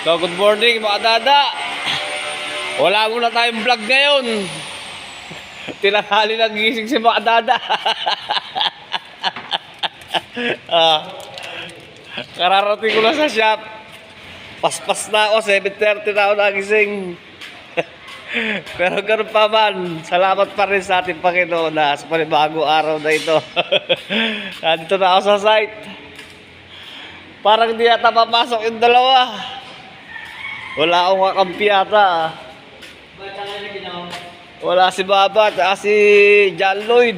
So, good morning mga dada. Wala muna tayong vlog ngayon. Tinanghali na gising si mga dada. Kararating ko lang sa shop. Paspas na ako, 7:30 na ako nagising. Pero ganun pa man, salamat pa rin sa ating Panginoon na sa panibagong araw na ito. Nandito na ako sa site. Parang di yata papasok yung dalawa. Wala akong kakampi yata. Wala si Baba at si John Lloyd.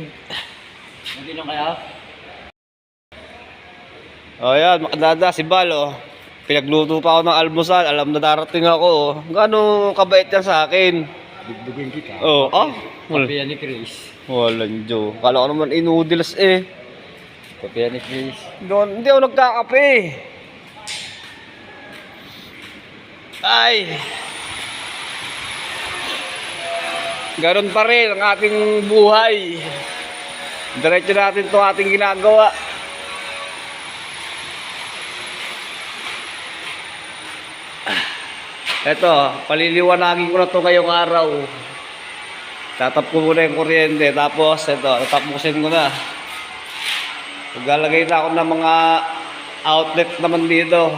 Hindi lang kaya? O yan, makadada si Balo. Pinagluto pa ako ng almusal. Alam na darating ako. Gano'ng kabait yan sa akin. Bigyan kita. Oh, Kape yan ni Chris. Walang Diyo. Kala ko naman inudilas eh. Kape yan ni Chris. Hindi ako nagkakape. Ay. Ganon pa rin ang ating buhay. Diretso natin ito ating ginagawa. Eto, paliliwanagin ko na ito ngayong araw. Tatap ko muna yung kuryente. Tapos, eto, tatapusin ko na. Maglalagay na ako ng mga outlet naman dito.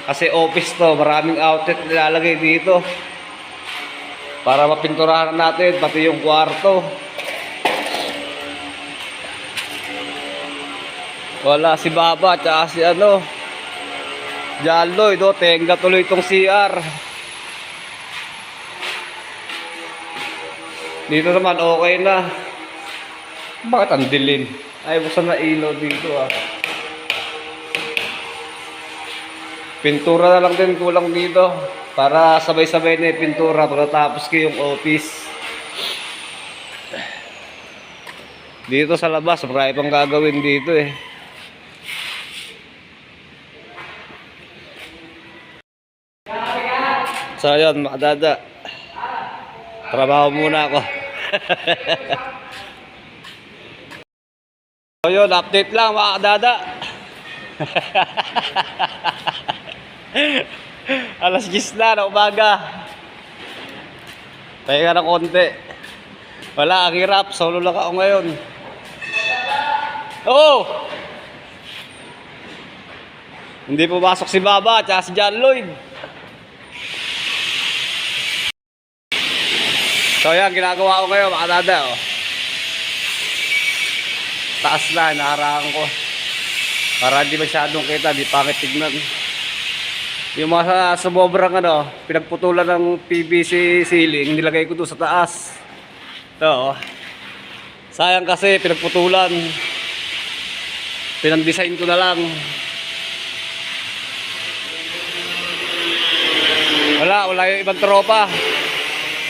Kasi office to, maraming outlet nilalagay dito. Para mapinturahan natin, pati yung kwarto. Wala si Baba, tsaka si John Lloyd, tenga tuloy itong CR. Dito naman okay na. Bakit ang dilim? Ay, buksan na ilaw dito Pintura na lang din kulang dito. Para sabay-sabay na yung pintura pagkatapos ko yung office. Dito sa labas, marami pang gagawin dito eh. So yun, mga dada. Trabaho muna ako. So yun, update lang mga dada. Alas 10 na ng umaga. Pahinga ng konti. Wala, ang hirap. Solo lang ako ngayon. Oo! Hindi pumasok si Baba at si John Lloyd. So yan, ginagawa ko ngayon mga dada. Taas na, naharangan ko. Para hindi masyadong kita, di pangit tignan. Yung mga sumobrang pinagputulan ng PVC ceiling, nilagay ko doon sa taas. Ito, sayang kasi pinagputulan. Pinang-design ko na lang. Wala yung ibang tropa.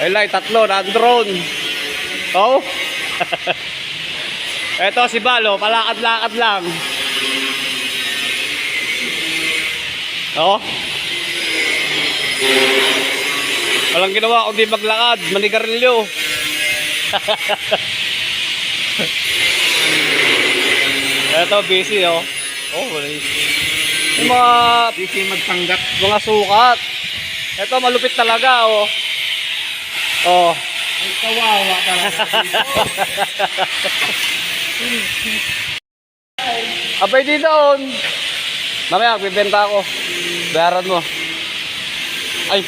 Ay, tatlo, na-drone. Oh. Eto si Balo, palakad-lakad lang. Oh. Walang ginawa kundi maglakad, manigarilyo. Eto, busy Oh, yung mga Busy magtanggap. mga sukat. Eto, malupit talaga Oh. Ay, kawawa talaga. Abay dito mamaya, bibenta ako. Bayaran mo. Ay.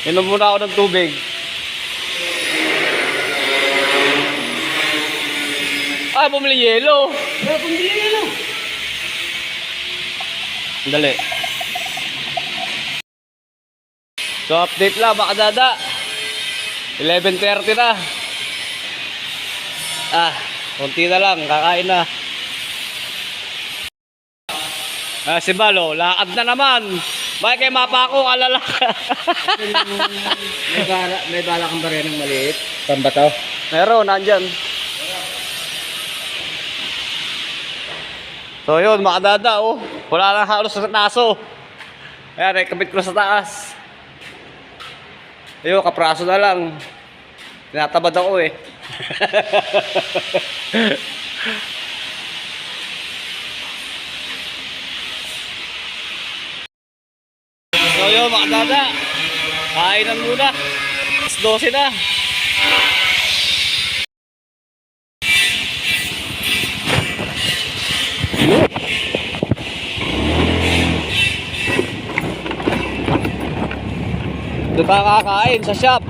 Inom muna ako ng tubig. Ay, bumili yelo. Bumili yelo. Dali. So, update lang, baka dada. 11:30 na. Konti na lang, kakain na. Si Balo, lakad na naman. Bakit kayo mapa ako, alala ka? may bala kang barya ng maliit. Pambataw. Meron, nandyan. So yun, makadada wala na halos sa taso. Ayan, kabit ko sa taas. Ayun, kapraso na lang. Tinatabad ako So yun mga dada, kainan muna. 12 na. Doon tayo kakain sa shop.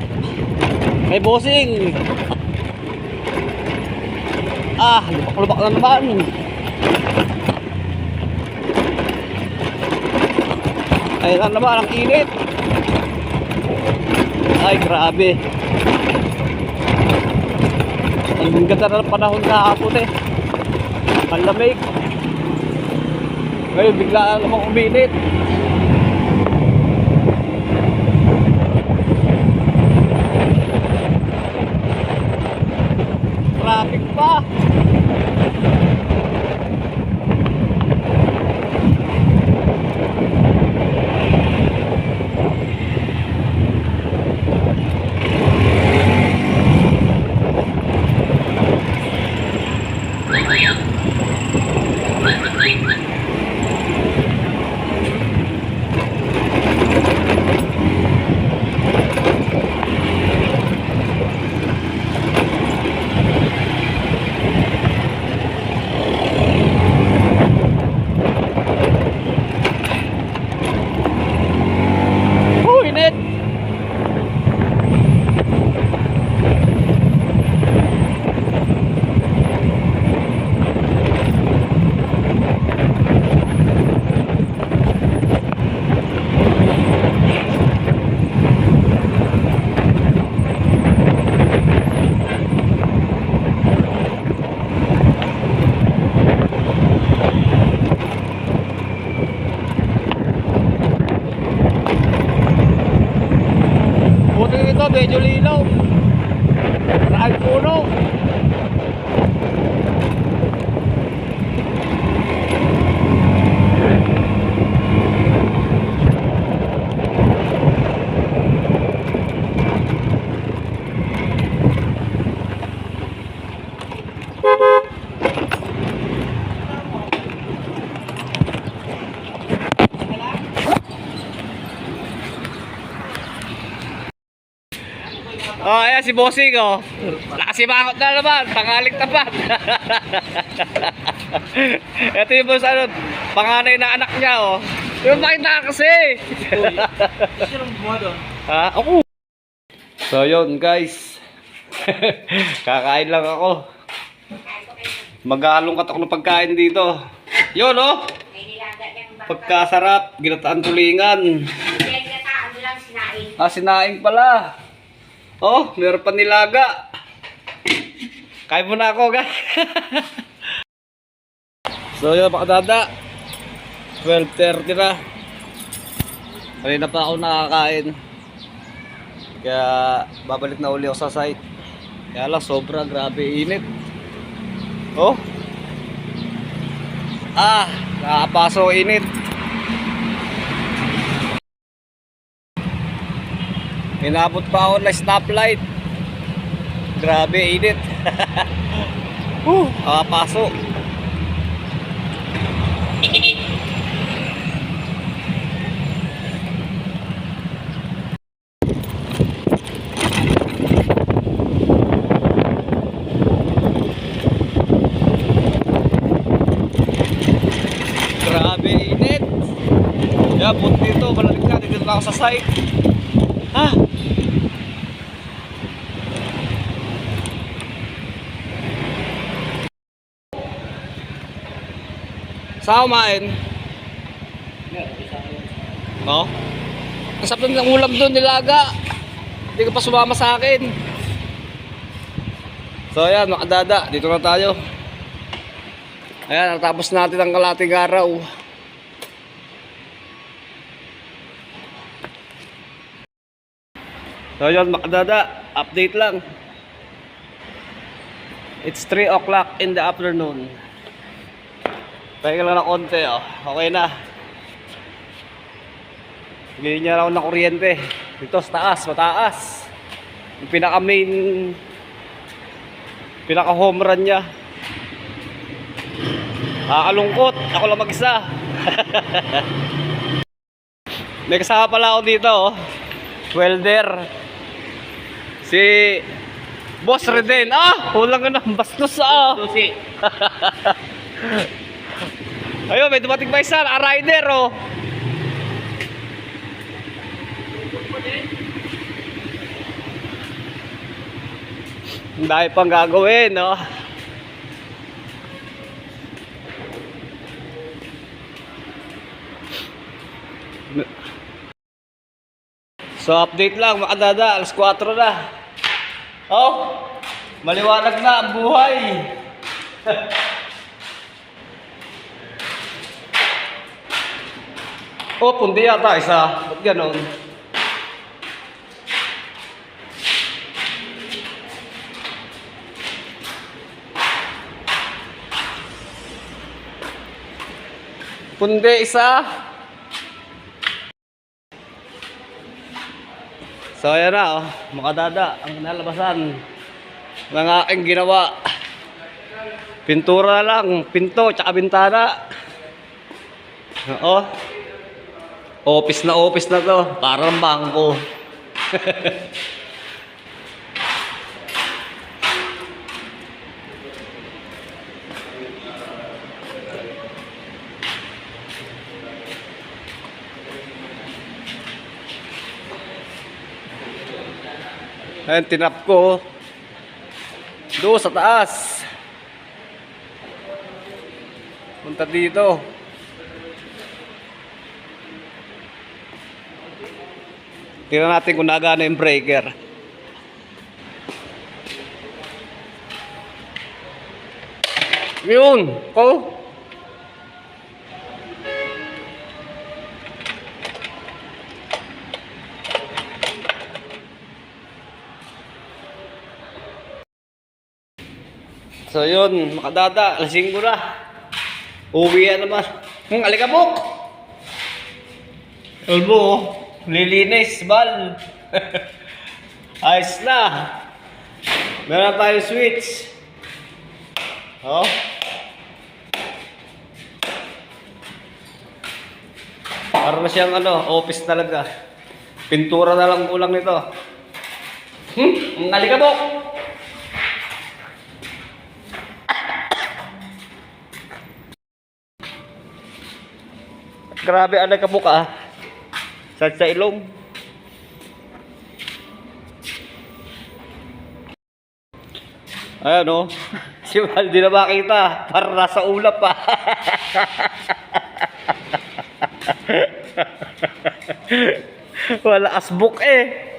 May bossing. Lubak-lubak na naman. Ayun lang naman, ang init. Ay, grabe. Ang ganda na ng panahon kahapon eh. Ang lamig. Ngayon, bigla namang uminit. Traffic pa. Init. Buti ito, medyo linaw. Marahil puno. Oh, ayan si Bossing, oh. Nakasimangot na naman, tangaling tapat. Ito yung boss, ano, panganay na anak niya, oh. Yung makita kasi. Sino mo doon? Ha? Ako. So, yun, guys. Kakain lang ako. Maghalong katok ng pagkain dito. Yun, oh. Pagkasarap, ginataan tulingan. Sinaing pala. Oh, meron pa nilaga. Kain muna ako, guys. So, yun mga dada. 12:30 na. Kanina pa ako nakakain. Kaya, babalik na uli ako sa site. Kaya lang, sobra, grabe, init. Oh. Nakapasok init. Inabot pa ako na stoplight. Grabe, init. Pasok. Grabe, init. Kaya buti dito, balik na. Dito na ako sa site. Saan kumain? No? Kasap lang ng ulam doon, nilaga. Hindi ka pa sumama sa akin. So ayan, mga dada, dito na tayo. Ayan, natapos natin ang kalating araw. So ayan, mga dada, update lang. It's 3 o'clock in the afternoon. Pahinga lang ng konti, oh. Okay na. Bigyan niya ako ng kuryente. Dito sa taas, mataas. Yung pinaka home run niya. Nakakalungkot. Ako lang mag-isa. May kasama pala ako dito, oh. Welder. Si Boss Reden. Ah! Hulang ka na. Bastos, ah. Susi. Ayun, may dumating pa isa. Rider, oh. Ang dahil pang gagawin, no? So update lang mga dada, alas 4 na. Oh, maliwanag na ang buhay. Oh, pundi yata isa. Ba't ganon? Pundi isa. So ayan na, oh, mga dada, ang nalabasan ng aking ginawa. Pintura lang, pinto, tsaka bintana. Oo. Office na to, parang bangko. Ayan, tinap ko doon sa taas. Punta dito. Tingnan natin kung nagana yung breaker. Yun! Oh! So yun, makadada, lasing ko na. Uwi na naman. Alikabok! Elbo, lilinis, bal. Ayos na. Meron tayo switch. Oh. Para na siyang office talaga. Pintura na lang kulang nito. Alikabok! Grabe ang nagkabuka. Sa ilong. Ayan o. Si Waldi na makita. Para nasa ulap pa. Wala asbuk eh.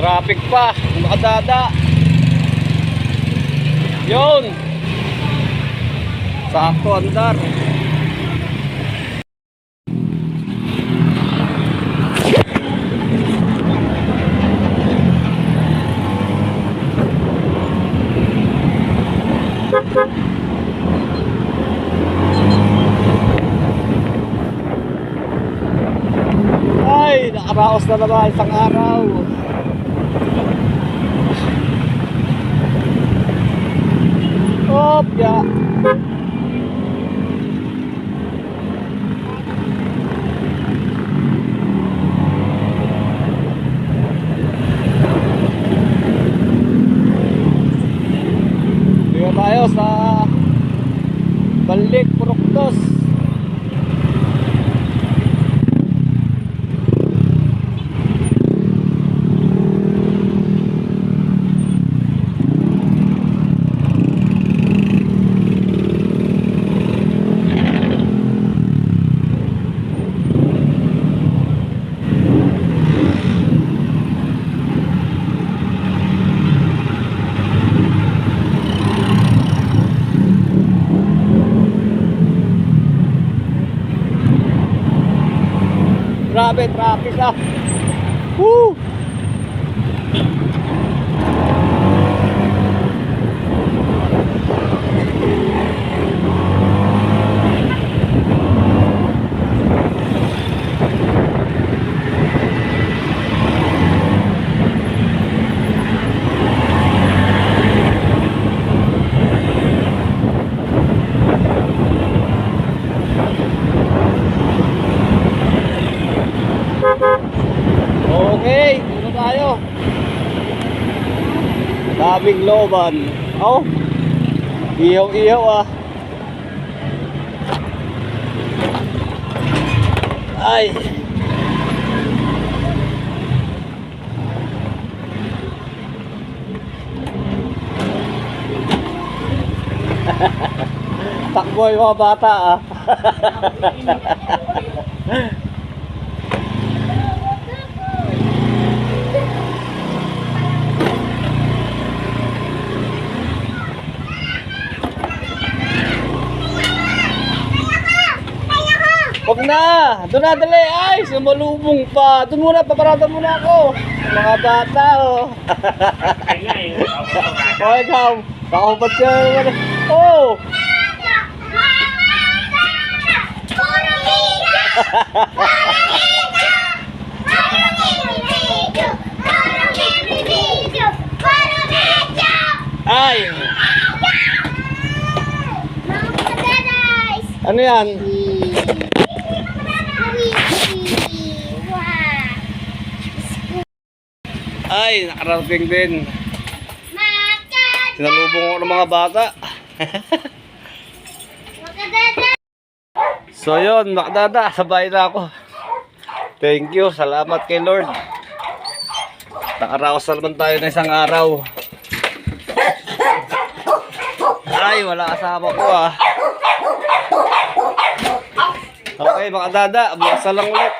Traffic pa, makadada. Yun. Sakto andar. Ay, nakaraos na naman isang araw. Hop, ya. Dito tayo sa Balik Puroktos. Grabe, traffic ah. Woo! Okay, dito tayo. Daming loban. Oh, ihaw-ihaw ah. Ay. Takbo yung mga bata ah. Huwag na! Doon na dali! Ay! Sumalubong pa! Doon muna! Paparada muna ako! Mga bata oh! O ikaw! Nakahubat siya naman eh! Oh! Ay! Ano yan? Ay, nakarating din. Sinalubong ko ng mga bata. So yun, makdada, sabay na ako. Thank you, salamat kay Lord. Nakaraos na naman tayo ng isang araw. Ay, wala kasama ko ah. Okay, makdada, bukas na lang ulit.